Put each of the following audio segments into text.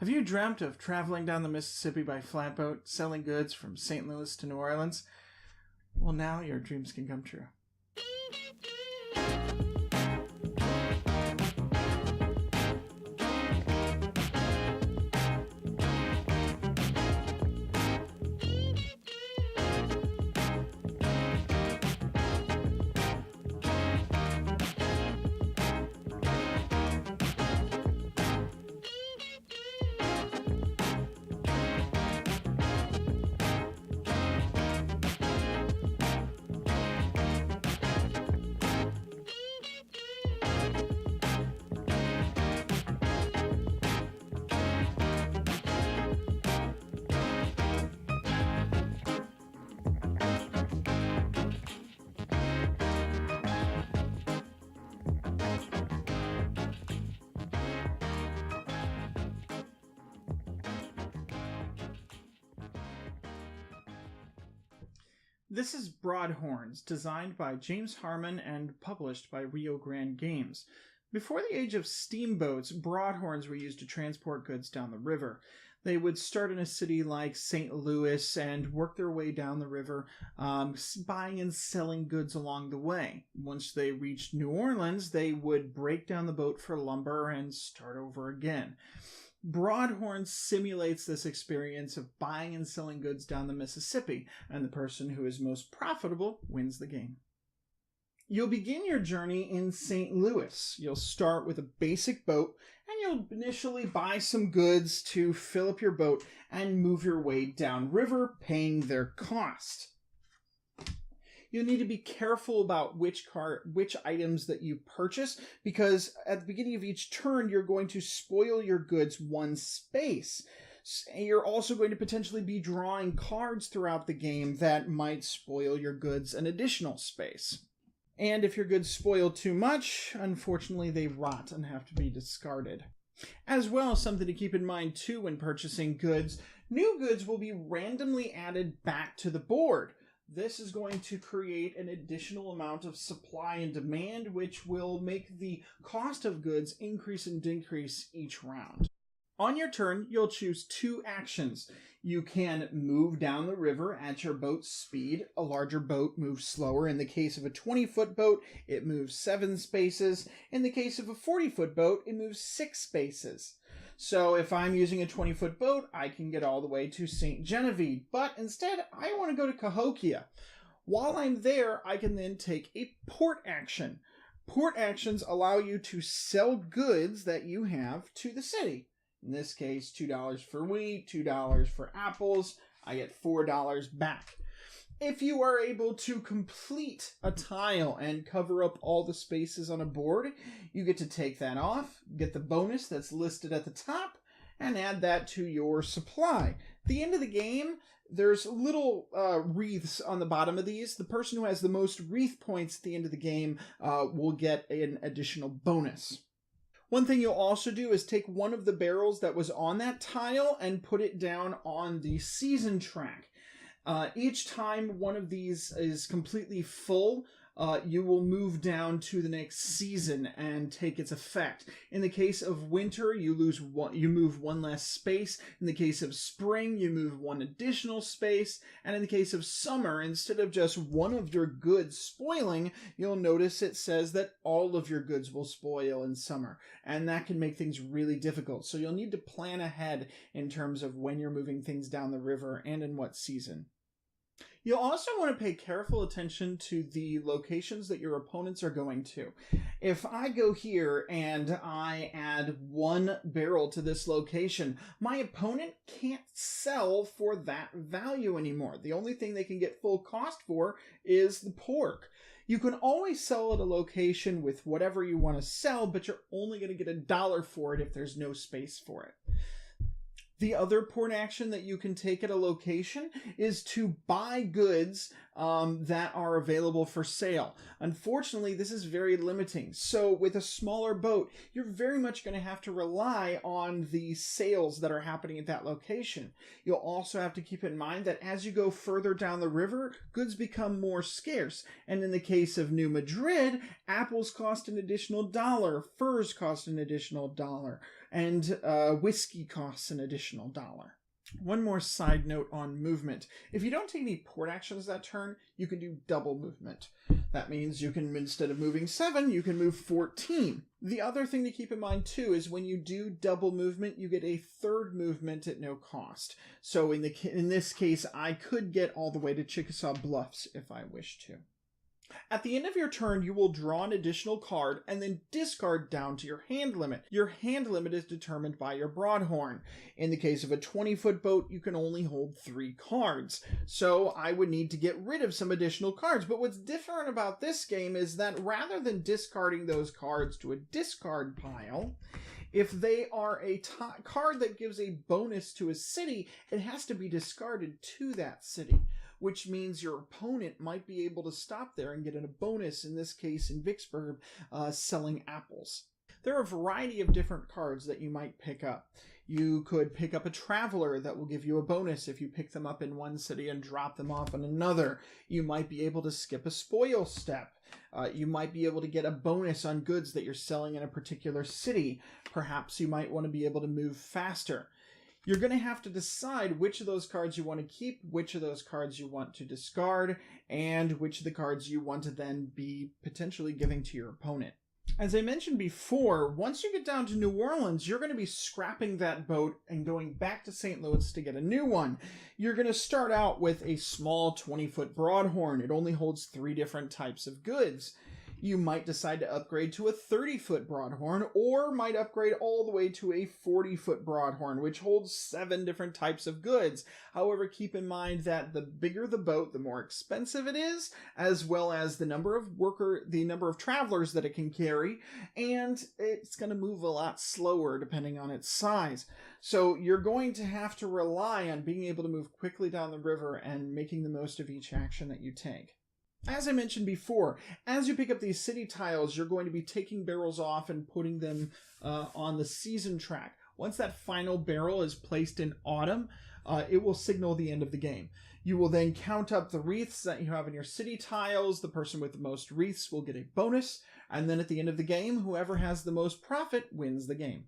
Have you dreamt of traveling down the Mississippi by flatboat, selling goods from St. Louis to New Orleans? Well, now your dreams can come true. This is Broadhorns, designed by James Harmon and published by Rio Grande Games. Before the age of steamboats, broadhorns were used to transport goods down the river. They would start in a city like St. Louis and work their way down the river, buying and selling goods along the way. Once they reached New Orleans, they would break down the boat for lumber and start over again. Broadhorn simulates this experience of buying and selling goods down the Mississippi, and the person who is most profitable wins the game. You'll begin your journey in St. Louis. You'll start with a basic boat, and you'll initially buy some goods to fill up your boat and move your way downriver, paying their cost. You'll need to be careful about which items that you purchase, because at the beginning of each turn, you're going to spoil your goods one space. You're also going to potentially be drawing cards throughout the game that might spoil your goods an additional space. And if your goods spoil too much, unfortunately they rot and have to be discarded. As well, something to keep in mind too when purchasing goods, new goods will be randomly added back to the board. This is going to create an additional amount of supply and demand, which will make the cost of goods increase and decrease each round. On your turn, you'll choose two actions. You can move down the river at your boat's speed. A larger boat moves slower. In the case of a 20-foot boat, it moves 7 spaces. In the case of a 40-foot boat, it moves 6 spaces. So if I'm using a 20-foot boat, I can get all the way to St. Genevieve, but instead I want to go to Cahokia. While I'm there, I can then take a port action. Port actions allow you to sell goods that you have to the city. In this case, $2 for wheat, $2 for apples. I get $4 back. If you are able to complete a tile and cover up all the spaces on a board, you get to take that off, get the bonus that's listed at the top, and add that to your supply. At the end of the game, there's little wreaths on the bottom of these. The person who has the most wreath points at the end of the game will get an additional bonus. One thing you'll also do is take one of the barrels that was on that tile and put it down on the season track. Each time one of these is completely full, you will move down to the next season and take its effect. In the case of winter, you move one less space. In the case of spring, you move one additional space. And in the case of summer, instead of just one of your goods spoiling, you'll notice it says that all of your goods will spoil in summer. And that can make things really difficult. So you'll need to plan ahead in terms of when you're moving things down the river and in what season. You'll also want to pay careful attention to the locations that your opponents are going to. If I go here and I add 1 barrel to this location, my opponent can't sell for that value anymore. The only thing they can get full cost for is the pork. You can always sell at a location with whatever you want to sell, but you're only going to get $1 for it if there's no space for it. The other port action that you can take at a location is to buy goods that are available for sale. Unfortunately, this is very limiting. So with a smaller boat, you're very much going to have to rely on the sales that are happening at that location. You'll also have to keep in mind that as you go further down the river, goods become more scarce. And in the case of New Madrid, apples cost an additional $1, furs cost an additional $1. and whiskey costs an additional $1. One more side note on movement. If you don't take any port actions that turn, you can do double movement. That means you can, instead of moving 7, you can move 14. The other thing to keep in mind too is when you do double movement, you get a third movement at no cost. So in this case, I could get all the way to Chickasaw Bluffs if I wish to. At the end of your turn, you will draw an additional card and then discard down to your hand limit. Your hand limit is determined by your Broadhorn. In the case of a 20-foot boat, you can only hold 3 cards. So I would need to get rid of some additional cards. But what's different about this game is that rather than discarding those cards to a discard pile, if they are a card that gives a bonus to a city, it has to be discarded to that city, which means your opponent might be able to stop there and get a bonus, in this case in Vicksburg, selling apples. There are a variety of different cards that you might pick up. You could pick up a Traveler that will give you a bonus if you pick them up in one city and drop them off in another. You might be able to skip a spoil step. You might be able to get a bonus on goods that you're selling in a particular city. Perhaps you might want to be able to move faster. You're going to have to decide which of those cards you want to keep, which of those cards you want to discard, and which of the cards you want to then be potentially giving to your opponent. As I mentioned before, once you get down to New Orleans, you're going to be scrapping that boat and going back to St. Louis to get a new one. You're going to start out with a small 20-foot Broadhorn. It only holds 3 different types of goods. You might decide to upgrade to a 30-foot Broadhorn, or might upgrade all the way to a 40-foot Broadhorn, which holds 7 different types of goods. However, keep in mind that the bigger the boat, the more expensive it is, as well as the number of travelers that it can carry, and it's going to move a lot slower depending on its size. So you're going to have to rely on being able to move quickly down the river and making the most of each action that you take. As I mentioned before, as you pick up these city tiles, you're going to be taking barrels off and putting them on the season track. Once that final barrel is placed in autumn, it will signal the end of the game. You will then count up the wreaths that you have in your city tiles. The person with the most wreaths will get a bonus, and then at the end of the game, whoever has the most profit wins the game.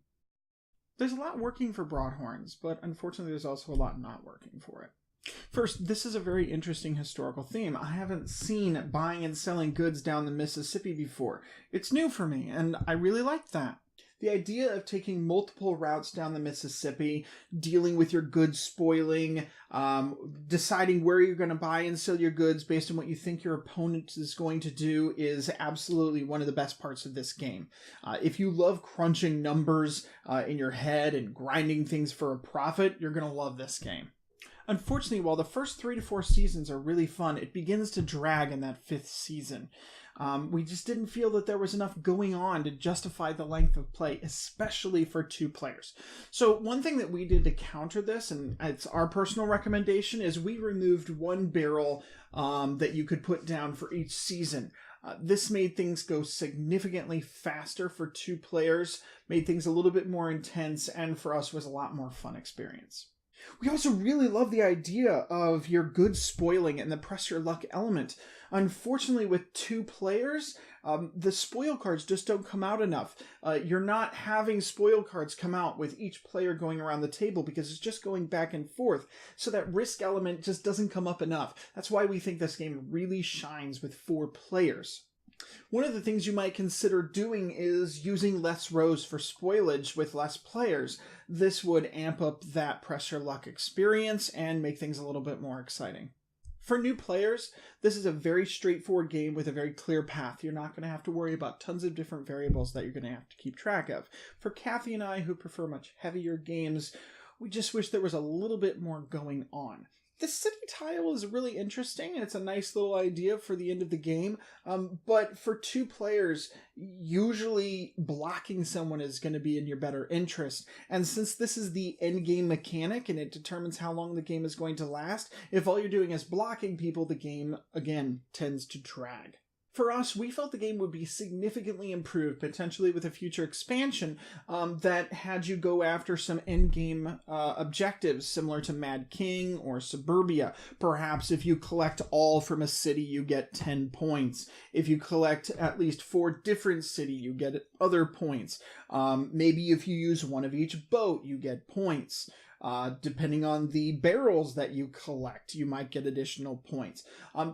There's a lot working for Broadhorns, but unfortunately there's also a lot not working for it. First, this is a very interesting historical theme. I haven't seen buying and selling goods down the Mississippi before. It's new for me, and I really like that. The idea of taking multiple routes down the Mississippi, dealing with your goods spoiling, deciding where you're going to buy and sell your goods based on what you think your opponent is going to do is absolutely one of the best parts of this game. If you love crunching numbers in your head and grinding things for a profit, you're going to love this game. Unfortunately, while the first 3 to 4 seasons are really fun, it begins to drag in that 5th season. We just didn't feel that there was enough going on to justify the length of play, especially for 2 players. So one thing that we did to counter this, and it's our personal recommendation, is we removed 1 barrel that you could put down for each season. This made things go significantly faster for 2 players, made things a little bit more intense, and for us was a lot more fun experience. We also really love the idea of your goods spoiling and the press your luck element. Unfortunately, with 2 players, the spoil cards just don't come out enough. You're not having spoil cards come out with each player going around the table because it's just going back and forth. So that risk element just doesn't come up enough. That's why we think this game really shines with 4 players. One of the things you might consider doing is using less rows for spoilage with less players. This would amp up that press your luck experience and make things a little bit more exciting. For new players, this is a very straightforward game with a very clear path. You're not going to have to worry about tons of different variables that you're going to have to keep track of. For Kathy and I, who prefer much heavier games, we just wish there was a little bit more going on. The city tile is really interesting, and it's a nice little idea for the end of the game, but for 2 players, usually blocking someone is going to be in your better interest, and since this is the end game mechanic and it determines how long the game is going to last, if all you're doing is blocking people, the game, again, tends to drag. For us, we felt the game would be significantly improved, potentially with a future expansion that had you go after some end-game objectives similar to Mad King or Suburbia. Perhaps if you collect all from a city, you get 10 points. If you collect at least 4 different cities, you get other points. Maybe if you use one of each boat, you get points. Depending on the barrels that you collect, you might get additional points.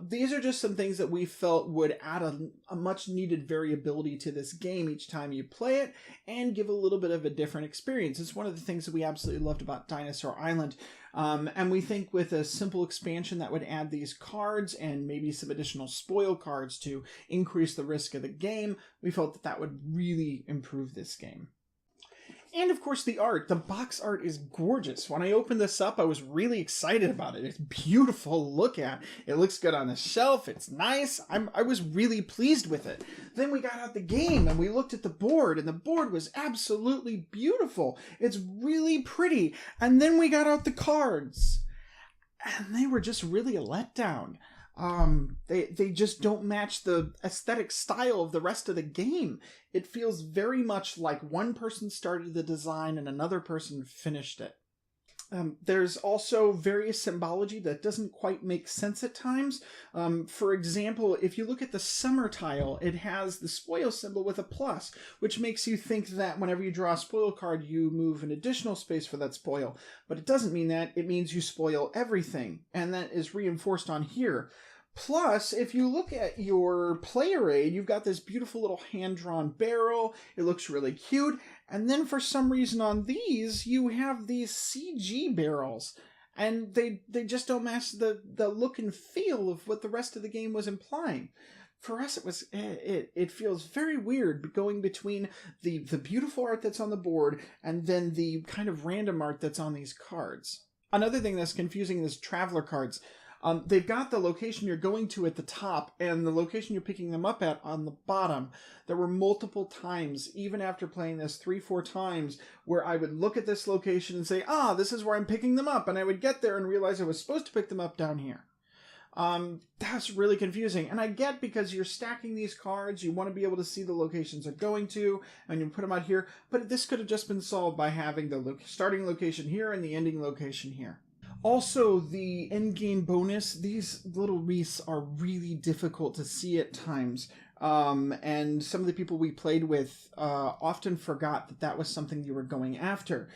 These are just some things that we felt would add a much needed variability to this game each time you play it and give a little bit of a different experience. It's one of the things that we absolutely loved about Dinosaur Island. And we think with a simple expansion that would add these cards and maybe some additional spoil cards to increase the risk of the game, we felt that that would really improve this game. And of course the art. The box art is gorgeous. When I opened this up, I was really excited about it. It's beautiful to look at. It looks good on the shelf. It's nice. I was really pleased with it. Then we got out the game and we looked at the board, and the board was absolutely beautiful. It's really pretty. And then we got out the cards, and they were just really a letdown. They just don't match the aesthetic style of the rest of the game. It feels very much like one person started the design and another person finished it. There's also various symbology that doesn't quite make sense at times. For example, if you look at the summer tile, it has the spoil symbol with a plus, which makes you think that whenever you draw a spoil card, you move an additional space for that spoil. But it doesn't mean that. It means you spoil everything, and that is reinforced on here. Plus, if you look at your player aid, you've got this beautiful little hand-drawn barrel. It looks really cute. And then for some reason on these, you have these CG barrels. And they just don't match the look and feel of what the rest of the game was implying. For us, it feels very weird going between the beautiful art that's on the board and then the kind of random art that's on these cards. Another thing that's confusing is traveler cards. They've got the location you're going to at the top and the location you're picking them up at on the bottom. There were multiple times, even after playing this 3-4 times, where I would look at this location and say, this is where I'm picking them up. And I would get there and realize I was supposed to pick them up down here. That's really confusing. And I get because you're stacking these cards, you want to be able to see the locations they're going to, and you put them out here. But this could have just been solved by having the starting location here and the ending location here. Also, the endgame bonus, these little wreaths are really difficult to see at times. And some of the people we played with often forgot that that was something you were going after.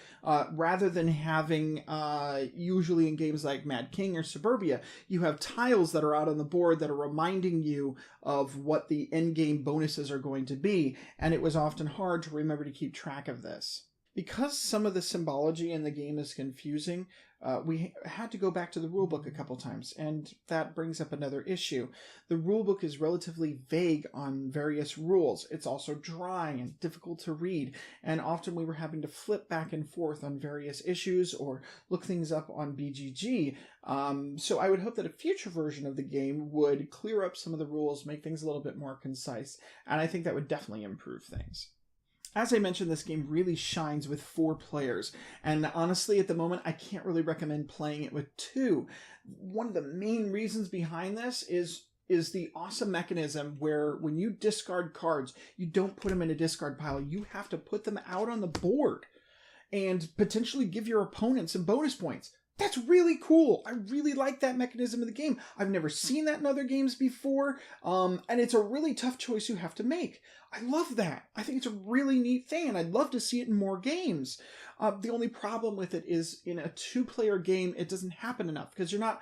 Rather than having, usually in games like Mad King or Suburbia, you have tiles that are out on the board that are reminding you of what the endgame bonuses are going to be. And it was often hard to remember to keep track of this. Because some of the symbology in the game is confusing, we had to go back to the rulebook a couple times, and that brings up another issue. The rulebook is relatively vague on various rules. It's also dry and difficult to read, and often we were having to flip back and forth on various issues or look things up on BGG. So I would hope that a future version of the game would clear up some of the rules, make things a little bit more concise, and I think that would definitely improve things. As I mentioned, this game really shines with 4 players, and honestly, at the moment, I can't really recommend playing it with 2. One of the main reasons behind this is the awesome mechanism where when you discard cards, you don't put them in a discard pile. You have to put them out on the board and potentially give your opponent some bonus points. That's really cool. I really like that mechanism of the game. I've never seen that in other games before, and it's a really tough choice you have to make. I love that. I think it's a really neat thing, and I'd love to see it in more games. The only problem with it is in a 2-player game, it doesn't happen enough because you're not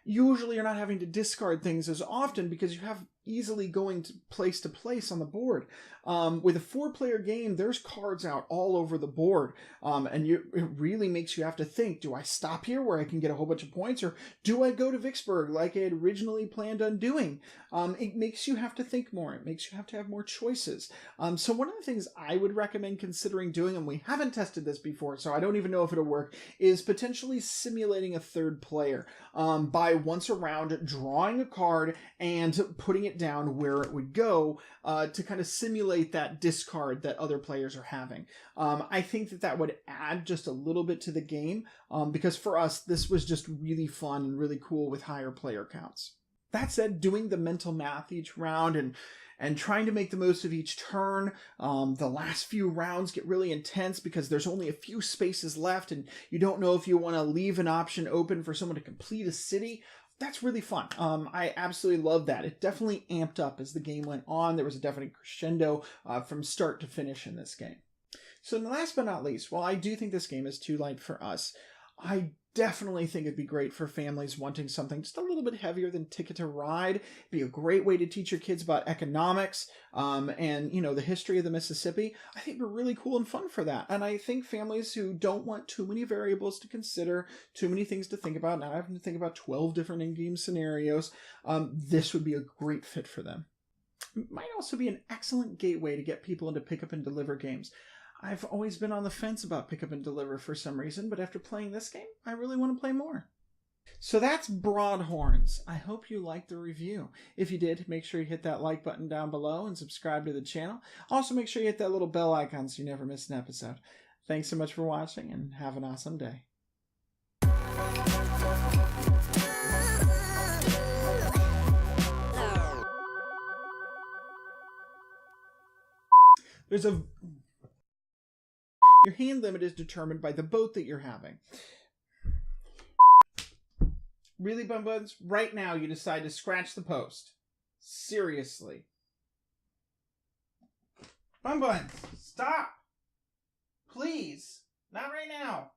having to discard things as often because you have easily going to place on the board. With a 4-player game, there's cards out all over the board, and it really makes you have to think, do I stop here where I can get a whole bunch of points, or do I go to Vicksburg like I had originally planned on doing? It makes you have to think more. It makes you have to have more choices. So one of the things I would recommend considering doing, and we haven't tested this before, so I don't even know if it'll work, is potentially simulating a 3rd player by once a round drawing a card and putting it down where it would go to kind of simulate that discard that other players are having. I think that would add just a little bit to the game because for us, this was just really fun and really cool with higher player counts. That said, doing the mental math each round and trying to make the most of each turn. The last few rounds get really intense because there's only a few spaces left and you don't know if you want to leave an option open for someone to complete a city. That's really fun. I absolutely love that. It definitely amped up as the game went on. There was a definite crescendo from start to finish in this game. So last but not least, while I do think this game is too light for us, I definitely think it'd be great for families wanting something just a little bit heavier than Ticket to Ride. It'd be a great way to teach your kids about economics and, you know, the history of the Mississippi. I think it'd be really cool and fun for that. And I think families who don't want too many variables to consider, too many things to think about, not having to think about 12 different in-game scenarios, this would be a great fit for them. It might also be an excellent gateway to get people into pick up and deliver games. I've always been on the fence about pick up and deliver for some reason, but after playing this game, I really want to play more. So that's Broadhorns. I hope you liked the review. If you did, make sure you hit that like button down below and subscribe to the channel. Also, make sure you hit that little bell icon so you never miss an episode. Thanks so much for watching, and have an awesome day. Your hand limit is determined by the boat that you're having. Really, Bun Buns? Right now you decide to scratch the post. Seriously. Bun Buns, stop! Please. Not right now.